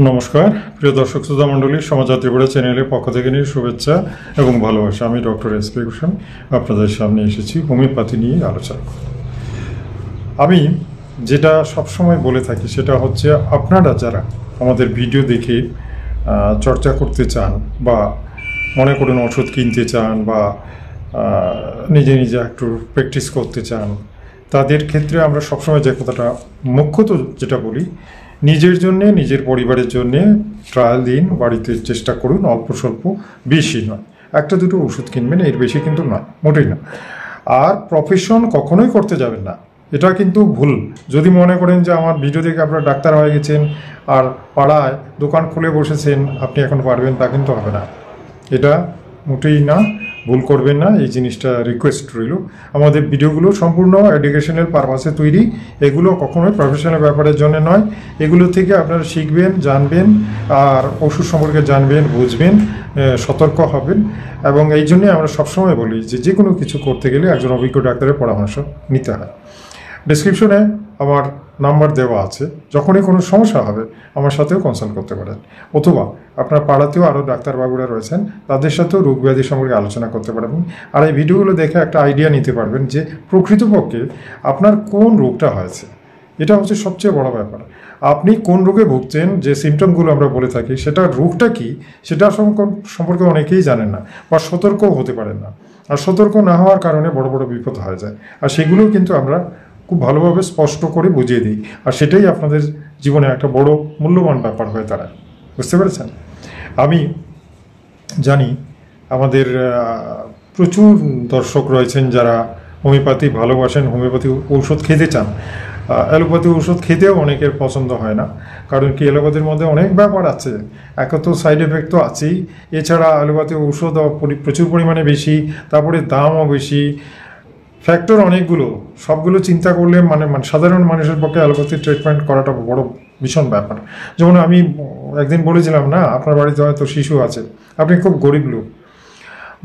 নমস্কার প্রিয় দর্শক শ্রোতা মণ্ডলী, সমাচার ত্রিপুরা চ্যানেলের পক্ষ থেকে নিয়ে শুভেচ্ছা এবং ভালোবাসা। আমি ডক্টর এস.পি. ঘোষাল আপনাদের সামনে এসেছি হোমিওপ্যাথি নিয়ে আলোচনা করতে। আমি যেটা সবসময় বলে থাকি সেটা হচ্ছে, আপনারা যারা আমাদের ভিডিও দেখে চর্চা করতে চান বা মনে করুন ওষুধ কিনতে চান বা নিজে নিজে একটু প্র্যাকটিস করতে চান, তাদের ক্ষেত্রে আমরা সবসময় যে কথাটা মুখ্যত যেটা বলি, নিজের জন্যে, নিজের পরিবারের জন্যে ট্রায়াল দিন, বাড়িতে চেষ্টা করুন, অল্প স্বল্প, বেশি নয়, একটা দুটো ওষুধ কিনবেন, এর বেশি কিন্তু নয়, মোটেই না। আর প্রফেশন কখনোই করতে যাবেন না, এটা কিন্তু ভুল। যদি মনে করেন যে আমার ভিডিও দেখে আপনারা ডাক্তার হয়ে গেছেন আর পাড়ায় দোকান খুলে বসেছেন, আপনি এখন পারবেন, তা কিন্তু হবে না। এটা মোটেই না, ভুল করবেন না, এই জিনিসটা রিকোয়েস্ট রইল। আমাদের ভিডিওগুলো সম্পূর্ণ এডুকেশনাল পারপাসে তৈরি, এগুলো কখনোই প্রফেশনাল ব্যাপারের জন্য নয়। এগুলো থেকে আপনারা শিখবেন, জানবেন, আর ওষুধ সম্পর্কে জানবেন, বুঝবেন, সতর্ক হবেন। এবং এই জন্যে আমরা সবসময় বলি যে কোনো কিছু করতে গেলে একজন অভিজ্ঞ ডাক্তারের পরামর্শ নিতে হয়। ডেসক্রিপশনে আমার নাম্বার দেওয়া আছে, যখনই কোনো সমস্যা হবে আমার সাথেও কনসাল্ট করতে পারেন, অথবা আপনার পাড়াতেও আরও ডাক্তারবাবুরা রয়েছেন, তাদের সাথেও রোগ ব্যাধি সম্পর্কে আলোচনা করতে পারবেন। আর এই ভিডিওগুলো দেখে একটা আইডিয়া নিতে পারবেন যে প্রকৃতপক্ষে আপনার কোন রোগটা হয়েছে। এটা হচ্ছে সবচেয়ে বড় ব্যাপার। আপনি কোন রোগে ভুগছেন, যে সিমটমগুলো আমরা বলে থাকি, সেটা রোগটা কি সেটা সম্পর্কে অনেকেই জানেন না বা সতর্কও হতে পারেন না। আর সতর্ক না হওয়ার কারণে বড় বড় বিপদ হয়ে যায়। আর সেগুলো কিন্তু আমরা খুব ভালোভাবে স্পষ্ট করে বুঝিয়ে দিই, আর সেটাই আপনাদের জীবনে একটা বড় মূল্যবান ব্যাপার হয়ে দাঁড়ায়। বুঝতে পেরেছেন? আমি জানি আমাদের প্রচুর দর্শক রয়েছেন যারা হোমিওপ্যাথি ভালোবাসেন, হোমিওপ্যাথি ঔষধ খেতে চান। অ্যালোপ্যাথি ওষুধ খেতেও অনেকের পছন্দ হয় না, কারণ কি অ্যালোপ্যাথির মধ্যে অনেক ব্যাপার আছে, এক তো সাইড এফেক্ট তো আছেই, এছাড়া অ্যালোপ্যাথি ওষুধও প্রচুর পরিমাণে বেশি, তারপরে দামও বেশি, ফ্যাক্টর অনেকগুলো, সবগুলো চিন্তা করলে মানে সাধারণ মানুষের পক্ষে অ্যালোপ্যাথি ট্রিটমেন্ট করাটা বড় ভীষণ ব্যাপার। যেমন আমি একদিন বলেছিলাম না, আপনার বাড়িতে হয়তো শিশু আছে, আপনি খুব গরিব লোক,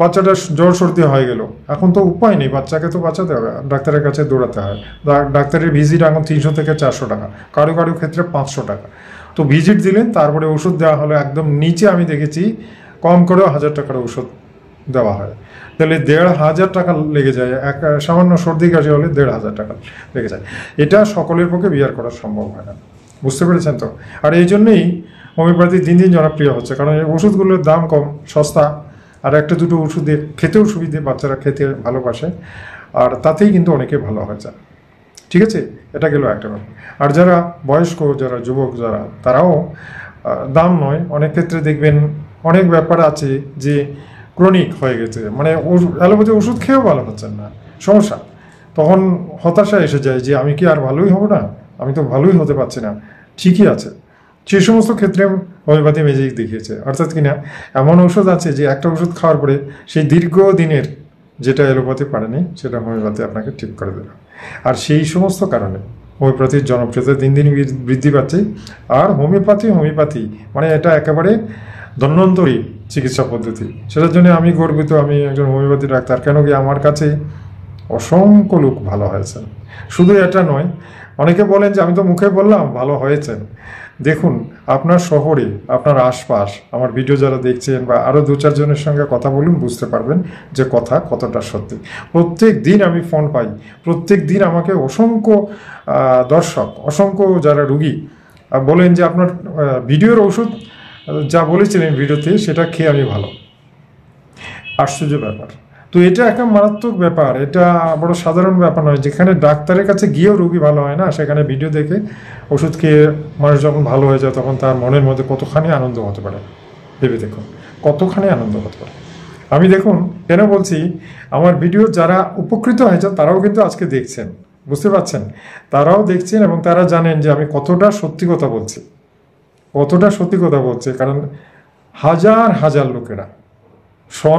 বাচ্চাটা জ্বর সর্দি হয়ে গেল, এখন তো উপায় নেই, বাচ্চাকে তো বাঁচাতে হবে, ডাক্তারের কাছে দৌড়াতে হয়। ডাক্তারের ভিজিট এখন 300 থেকে 400 টাকা, কারো কারো ক্ষেত্রে 500 টাকা। তো ভিজিট দিলেন, তারপরে ওষুধ দেওয়া হলো, একদম নিচে আমি দেখেছি কম করেও 1000 টাকার ওষুধ দেওয়া হয়। তাহলে 1500 টাকা লেগে যায়, এক সামান্য সর্দি কাশি হলে 1500 টাকা লেগে যায়। এটা সকলের পক্ষে বিয়ার করা সম্ভব হয় না। বুঝতে পেরেছেন তো? আর এই জন্যই হোমিওপ্যাথি দিন দিন জনপ্রিয় হচ্ছে, কারণ এই ওষুধগুলোর দাম কম, সস্তা, আর একটা দুটো ওষুধে খেতেও সুবিধে, বাচ্চারা খেতে ভালোবাসে, আর তাতেই কিন্তু অনেকে ভালো হয়ে যায়। ঠিক আছে, এটা গেল একটা ব্যাপার। আর যারা বয়স্ক, যারা যুবক, যারা, তারাও দাম নয়, অনেক ক্ষেত্রে দেখবেন অনেক ব্যাপার আছে যে ক্রনিক হয়ে গেছে, মানে অ্যালোপ্যাথি ওষুধ খেয়েও ভালো হচ্ছেন না, সমস্যা। তখন হতাশা এসে যায় যে আমি কি আর ভালোই হব না, আমি তো ভালোই হতে পারছি না। ঠিকই আছে, সেই সমস্ত ক্ষেত্রে হোমিওপ্যাথি ম্যাজিক দেখিয়েছে। অর্থাৎ কিনা এমন ওষুধ আছে যে একটা ওষুধ খাওয়ার পরে সেই দীর্ঘদিনের যেটা অ্যালোপ্যাথি পারেনি, সেটা হোমিওপ্যাথি আপনাকে ঠিক করে দেবে। আর সেই সমস্ত কারণে হোমিওপ্যাথির জনপ্রিয়তা দিন দিন বৃদ্ধি পাচ্ছে। আর হোমিওপ্যাথি মানে এটা একেবারে ধন্বন্তরী চিকিৎসা পদ্ধতি। সেটার জন্য আমি গর্বিত, আমি একজন হোমিওপ্যাথি ডাক্তার। কেন কি আমার কাছে অসংখ্য লোক ভালো হয়েছেন। শুধু এটা নয়, অনেকে বলেন যে আমি তো মুখে বললাম ভালো হয়েছেন। দেখুন, আপনার শহরে, আপনার আশপাশ আমার ভিডিও যারা দেখছেন, বা আরও 2-4 জনের সঙ্গে কথা বলুন, বুঝতে পারবেন যে কথা কতটা সত্যি। প্রত্যেক দিন আমি ফোন পাই, প্রত্যেক দিন আমাকে অসংখ্য দর্শক, অসংখ্য যারা রুগী বলেন যে আপনার ভিডিওর ওষুধ যা বলেছিলেন ভিডিওতে, সেটা খেয়ে আমি ভালো। আশ্চর্য ব্যাপার। তো এটা একটা মারাত্মক ব্যাপার, এটা বড় সাধারণ ব্যাপার নয়। যেখানে ডাক্তারের কাছে গিয়েও রোগী ভালো হয় না, সেখানে ভিডিও দেখে ওষুধ খেয়ে মানুষ যখন ভালো হয়ে যায়, তখন তার মনের মধ্যে কতখানি আনন্দ হতে পারে ভেবে দেখুন, কতখানি আনন্দ হতে পারে। আমি দেখুন কেন বলছি, আমার ভিডিও যারা উপকৃত হয়েছে তারাও কিন্তু আজকে দেখছেন, বুঝতে পারছেন? তারাও দেখছেন এবং তারা জানেন যে আমি কতটা সত্যি কথা বলছি, কতটা সত্যি কথা বলছে। কারণ হাজার হাজার লোকেরা,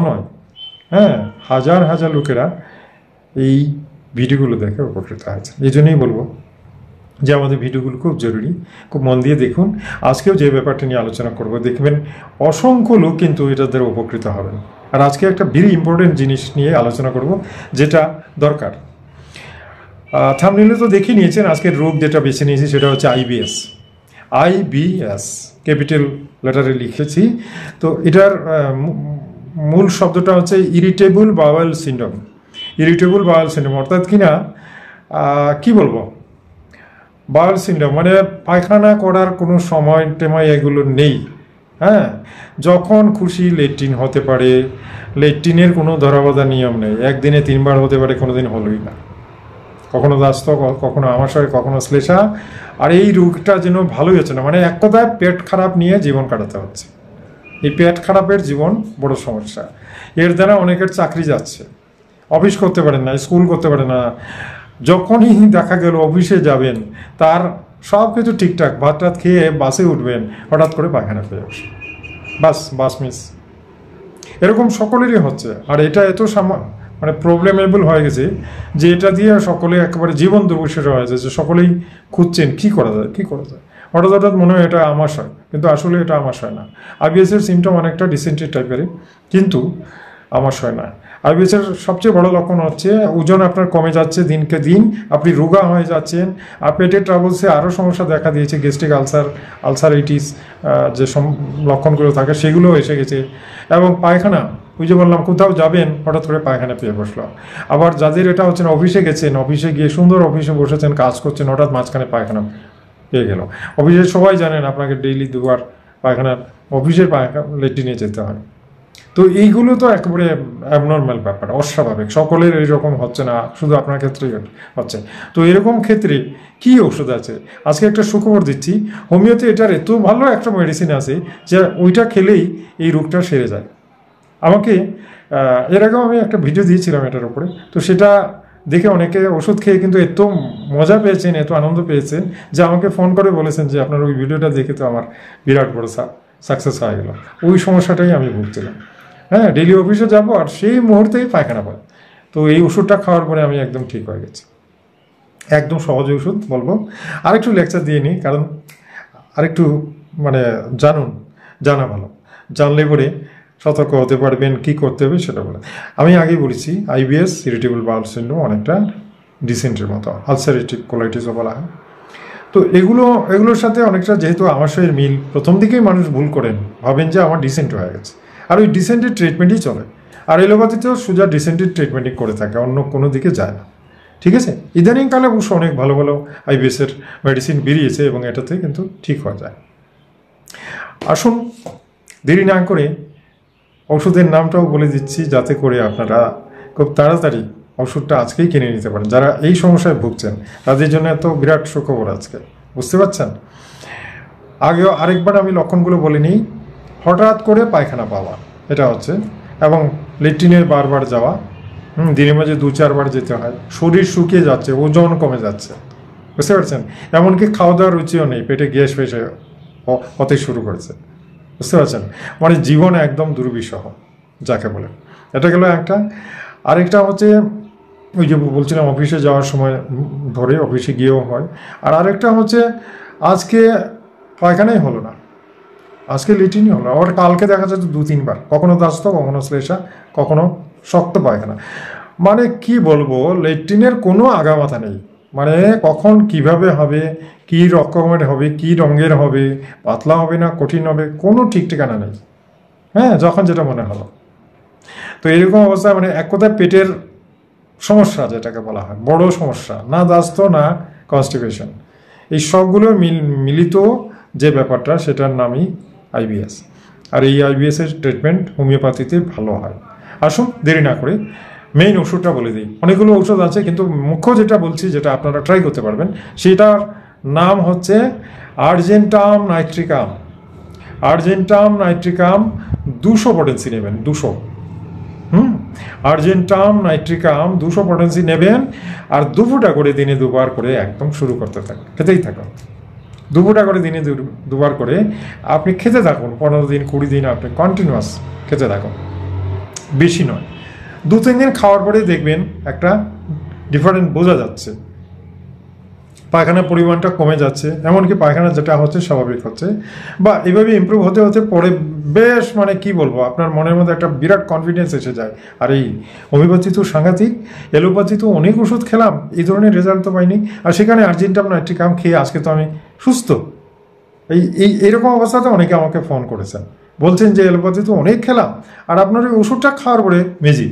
নয়, হ্যাঁ, হাজার হাজার লোকেরা এই ভিডিওগুলো দেখে উপকৃত হয়েছে। এই জন্যই বলবো যে আমাদের ভিডিওগুলো খুব জরুরি, খুব মন দিয়ে দেখুন। আজকেও যে ব্যাপারটা নিয়ে আলোচনা করব, দেখবেন অসংখ্য লোক কিন্তু এটার দ্বারা উপকৃত হবেন। আর আজকে একটা ভেরি ইম্পর্টেন্ট জিনিস নিয়ে আলোচনা করব, যেটা দরকার। থাম্বনেইলে তো দেখে নিয়েছেন, আজকের রোগ যেটা বেছে নিয়েছি সেটা হচ্ছে আইবিএস। IBS ক্যাপিটাল লেটারে লিখেছি। তো এটার মূল শব্দটা হচ্ছে irritable bowel syndrome. Irritable bowel syndrome অর্থাৎ কিনা কি বলবো, বাওয়েল সিন্ড্রোম মানে পায়খানা করার কোনো সময় টেময় এগুলো নেই। হ্যাঁ, যখন খুশি লেট্রিন হতে পারে, লেট্রিনের কোনো ধরাবাধা নিয়ম নেই, একদিনে 3 বার হতে পারে, কোনো দিন হলোই না, কখনো দাস্ত, কখনো আমাশয়, কখনো শ্লেষা। আর এই রোগটা যেন ভালোই হচ্ছে না, মানে এক কথায় পেট খারাপ নিয়ে জীবন কাটাতে হচ্ছে। এই পেট খারাপের জীবন বড় সমস্যা। এর দ্বারা অনেকের চাকরি যাচ্ছে, অফিস করতে পারেন না, স্কুল করতে পারেন না। যখনই দেখা গেল অফিসে যাবেন, তার সব কিছু ঠিকঠাক, ভাত টাত খেয়ে বাসে উঠবেন, হঠাৎ করে পায়খানা পেয়ে বসে, বাস মিস। এরকম সকলেরই হচ্ছে। আর এটা এত মানে প্রবলেমেবল হয়ে গেছে যে এটা দিয়ে সকলে একেবারে জীবন দুর্বিষহ হয়েছে, যে সকলেই খুঁজছেন কি করা যায়। হঠাৎ মনে হয় এটা আমাশয়, কিন্তু আসলে এটা আমাশয় না। IBS এর সিমটম অনেকটা ডিসেন্ট্রি টাইপেরই, কিন্তু আমাশয় না। IBS এর সবচেয়ে বড় লক্ষণ হচ্ছে ওজন আপনার কমে যাচ্ছে দিনকে দিন, আপনি রোগা হয়ে যাচ্ছেন, আর পেটের ট্রাবলসে আরও সমস্যা দেখা দিয়েছে, গ্যাস্ট্রিক আলসারাইটিস যে লক্ষণগুলো থাকে সেগুলো এসে গেছে। এবং পায়খানা, ওই যে বললাম কোথাও যাবেন হঠাৎ করে পায়খানা পেয়ে বসলো। আবার যাদের এটা হচ্ছে না, অফিসে গেছেন, অফিসে গিয়ে সুন্দর অফিসে বসেছেন, কাজ করছেন, হঠাৎ মাঝখানে পায়খানা পেয়ে গেল। অফিসে সবাই জানেন আপনাকে ডেইলি 2 বার পায়খানার অফিসের লেট্রিনে যেতে হয়। তো এইগুলো তো একেবারে অ্যাবনর্মাল ব্যাপার, অস্বাভাবিক। সকলের এইরকম হচ্ছে না, শুধু আপনার ক্ষেত্রেই হচ্ছে। তো এরকম ক্ষেত্রে কি ওষুধ আছে? আজকে একটা সুখবর দিচ্ছি, হোমিওতে এটার এত ভালো একটা মেডিসিন আছে যে ওইটা খেলেই এই রোগটা সেরে যায়। আমাকে এর আগেও আমি একটা ভিডিও দিয়েছিলাম এটার উপরে, তো সেটা দেখে অনেকে ওষুধ খেয়ে কিন্তু এত মজা পেয়েছেন, এত আনন্দ পেয়েছেন যে আমাকে ফোন করে বলেছেন যে আপনার ওই ভিডিওটা দেখে তো আমার বিরাট বড় সাকসেস হয়ে গেল। ওই সমস্যাটাই আমি ভুগছিলাম। হ্যাঁ, ডেইলি অফিসে যাবো আর সেই মুহূর্তেই পায়খানা পাই। তো এই ওষুধটা খাওয়ার পরে আমি একদম ঠিক হয়ে গেছি। একদম সহজ ওষুধ বলবো। আরেকটু লেকচার দিয়ে নিই, কারণ আরেকটু মানে জানা ভালো, জানলে পরে সতর্ক হতে পারবেন, কি করতে হবে সেটা বলে। আমি আগেই বলেছি IBS ইরিটেবল বাউল সিন্ড্রোম অনেকটা ডিসেন্ট্রির মতো, আলসারেটিভ কোলাইটিসও বলা হয়। তো এগুলোর সাথে অনেকটা যেহেতু আমাশয়ের মিল, প্রথম দিকেই মানুষ ভুল করেন, ভাবেন যে আমার ডিসেন্ট হয়ে গেছে, আর ওই ডিসেন্টের ট্রিটমেন্টই চলে। আর এলোপ্যাথিতেও সোজা ডিসেন্টের ট্রিটমেন্টই করে থাকে, অন্য কোনো দিকে যায় না। ঠিক আছে, ইদানিংকালে অবশ্য অনেক ভালো ভালো IBS এর মেডিসিন বেরিয়েছে এবং এটাতে কিন্তু ঠিক হয়ে যায়। আসুন দেরি না করে ওষুধের নামটাও বলে দিচ্ছি, যাতে করে আপনারা খুব তাড়াতাড়ি ওষুধটা আজকেই কিনে নিতে পারেন। যারা এই সমস্যায় ভুগছেন তাদের জন্য এত বিরাট সুখবর আজকে, বুঝতে পারছেন? আগেও আরেকবার আমি লক্ষণগুলো বলে নিই। হঠাৎ করে পায়খানা পাওয়া, এটা হচ্ছে, এবং লেট্রিনের বারবার যাওয়া, দিনের মাঝে 2-4 বার যেতে হয়, শরীর শুকিয়ে যাচ্ছে, ওজন কমে যাচ্ছে, বুঝতে পারছেন? এমনকি খাওয়া দাওয়ার রুচিও নেই, পেটে গ্যাস ফেসে হতে শুরু করেছে, বুঝতে পারছেন? মানে জীবন একদম দুর্বিষহ যাকে বলে। এটা গেল একটা। আরেকটা হচ্ছে ওই যে বলছিলাম অফিসে যাওয়ার সময় ধরে, অফিসে গিয়েও হয়। আর আরেকটা হচ্ছে আজকে পায়খানাই হলো না, আজকে লেট্রিনই হলো, আবার কালকে দেখা যাচ্ছে 2-3 বার, কখনো দাস্ত, কখনো শ্লেষা, কখনো শক্ত পায়খানা। মানে কি বলবো, লেট্রিনের কোনো আগামাথা নেই। মানে কখন কিভাবে হবে, কি রকমের হবে, কি রঙের হবে, পাতলা হবে না কঠিন হবে, কোনো ঠিক ঠিকানা নেই। হ্যাঁ, যখন যেটা মনে হলো। তো এরকম অবস্থায় মানে এক কথায় পেটের সমস্যা যেটাকে বলা হয়, বড় সমস্যা, না দাস্ত না কনস্টিপেশন, এই সবগুলো মিলিত যে ব্যাপারটা, সেটার নামই IBS। আর এই IBS এর ট্রিটমেন্ট হোমিওপ্যাথিতে ভালো হয়। আসুন দেরি না করে মেইন ওষুধটা বলে দিই। অনেকগুলো ওষুধ আছে, কিন্তু মুখ্য যেটা বলছি, যেটা আপনারা ট্রাই করতে পারবেন, সেটার নাম হচ্ছে Argentum nitricum. Argentum nitricum 200 potency নেবেন, 200। আর্জেন্টাম নাইট্রিকাম 200 পটেন্সি নেবেন, আর 2 ফোঁটা করে দিনে 2 বার করে একদম শুরু করতে থাকুন, খেতেই থাকুন। 2 ফোঁটা করে দিনে 2 বার করে আপনি খেতে থাকুন, 15 দিন 20 দিন আপনি কন্টিনিউয়াস খেতে থাকুন, বেশি নয়। 2-3 দিন খাওয়ার পরে দেখবেন একটা ডিফারেন্ট বোঝা যাচ্ছে, পায়খানার পরিমাণটা কমে যাচ্ছে, এমনকি পায়খানা যেটা হচ্ছে স্বাভাবিক হচ্ছে, বা এভাবে ইমপ্রুভ হতে হতে পরে বেশ মানে কি বলবো, আপনার মনের মধ্যে একটা বিরাট কনফিডেন্স এসে যায়। আর এই হোমিওপ্যাথি তো সাংঘাতিক, এলোপ্যাথি তো অনেক ওষুধ খেলাম, এই ধরনের রেজাল্ট তো পাইনি। আর সেখানে আর্জেন্টাম নাইট্রিকাম খেয়ে আজকে তো আমি সুস্থ, এইরকম অবস্থাতে অনেকে আমাকে ফোন করেছেন, বলছেন যে এলোপ্যাথি তো অনেক খেলাম, আর আপনার ওই ওষুধটা খাওয়ার পরে ম্যাজিক,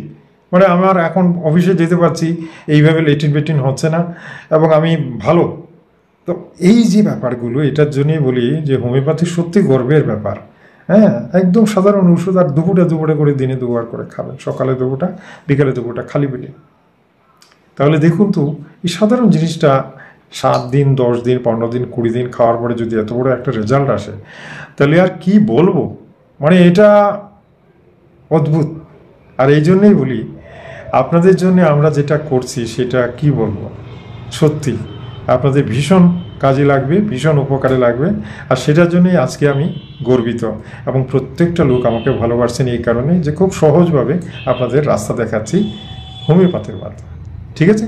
মানে আমার এখন অফিসে যেতে পারছি, এইভাবে লেটিন পেটিন হচ্ছে না, এবং আমি ভালো। তো এই যে ব্যাপারগুলো, এটার জন্যই বলি যে হোমিওপ্যাথি সত্যি গর্বের ব্যাপার। হ্যাঁ, একদম সাধারণ ওষুধ, আর দুপুরে করে দিনে দুবার করে খাবেন, সকালে দুপুরটা, বিকালে দুপুরটা, খালি পেটে। তাহলে দেখুন তো, এই সাধারণ জিনিসটা 7 দিন, 10 দিন, 15 দিন, 20 দিন খাওয়ার পরে যদি এত বড় একটা রেজাল্ট আসে, তাহলে আর কি বলবো, মানে এটা অদ্ভুত। আর এই জন্যই বলি, আপনাদের জন্য আমরা যেটা করছি সেটা কি বলবো, সত্যি আপনাদের ভীষণ কাজে লাগবে, ভীষণ উপকারে লাগবে। আর সেটার জন্যই আজকে আমি গর্বিত, এবং প্রত্যেকটা লোক আমাকে ভালোবাসছেন এই কারণে যে খুব সহজভাবে আপনাদের রাস্তা দেখাচ্ছি হোমিওপ্যাথির মাধ্যমে। ঠিক আছে,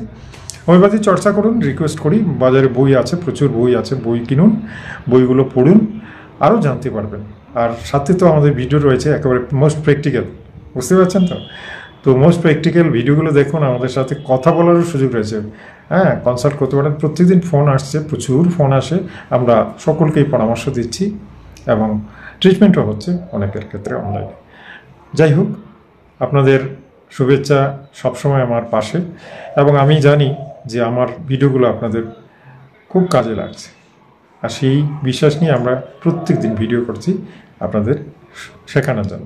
হোমিওপ্যাথি চর্চা করুন, রিকোয়েস্ট করি। বাজারে বই আছে, প্রচুর বই আছে, বই কিনুন, বইগুলো পড়ুন, আরও জানতে পারবেন। আর সাথে তো আমাদের ভিডিও রয়েছে একেবারে মোস্ট প্র্যাকটিক্যাল, বুঝতে পারছেন তো? তো মোস্ট প্র্যাকটিক্যাল ভিডিওগুলো দেখুন, আমাদের সাথে কথা বলারও সুযোগ রয়েছে। হ্যাঁ, কনসাল্ট করতে পারেন। প্রত্যেকদিন ফোন আসছে, প্রচুর ফোন আসে, আমরা সকলকেই পরামর্শ দিচ্ছি, এবং ট্রিটমেন্টও হচ্ছে অনেকের ক্ষেত্রে অনলাইনে। যাই হোক, আপনাদের শুভেচ্ছা সবসময় আমার পাশে, এবং আমি জানি যে আমার ভিডিওগুলো আপনাদের খুব কাজে লাগছে, আর সেই বিশ্বাস নিয়ে আমরা প্রত্যেক দিন ভিডিও করছি আপনাদের শেখানোর জন্য।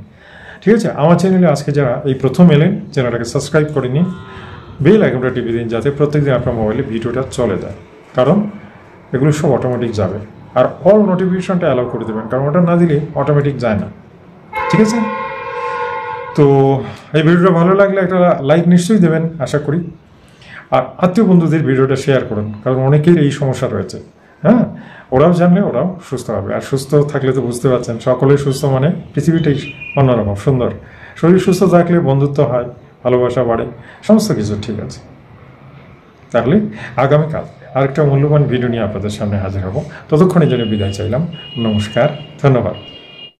ঠিক আছে, আমার চ্যানেলে আজকে যারা এই প্রথম এলেন, চ্যানেলটাকে সাবস্ক্রাইব করে নিন, বেল আইকনটা টিপে দিন, যাতে প্রত্যেকদিন আপনার মোবাইলে ভিডিওটা চলে যায়, কারণ এগুলো সব অটোমেটিক যাবে। আর অল নোটিফিকেশনটা অ্যালাউ করে দেবেন, কারণ ওটা না দিলে অটোমেটিক যায় না। ঠিক আছে, তো এই ভিডিওটা ভালো লাগলে একটা লাইক নিশ্চয়ই দেবেন আশা করি, আর আত্মীয় বন্ধুদের ভিডিওটা শেয়ার করুন, কারণ অনেকের এই সমস্যা রয়েছে। হ্যাঁ, ওরাও জানলে ওরাও সুস্থ হবে, আর সুস্থ থাকলে তো বুঝতে পারছেন, সকলেই সুস্থ মানে পৃথিবীটাই অন্যরকম সুন্দর। শরীর সুস্থ থাকলে বন্ধুত্ব হয়, ভালোবাসা বাড়ে, সমস্ত কিছু ঠিক আছে। তাহলে আগামীকাল আরেকটা মূল্যবান ভিডিও নিয়ে আপনাদের সামনে হাজির হব। ততক্ষণের জন্য বিদায় চাইলাম। নমস্কার, ধন্যবাদ।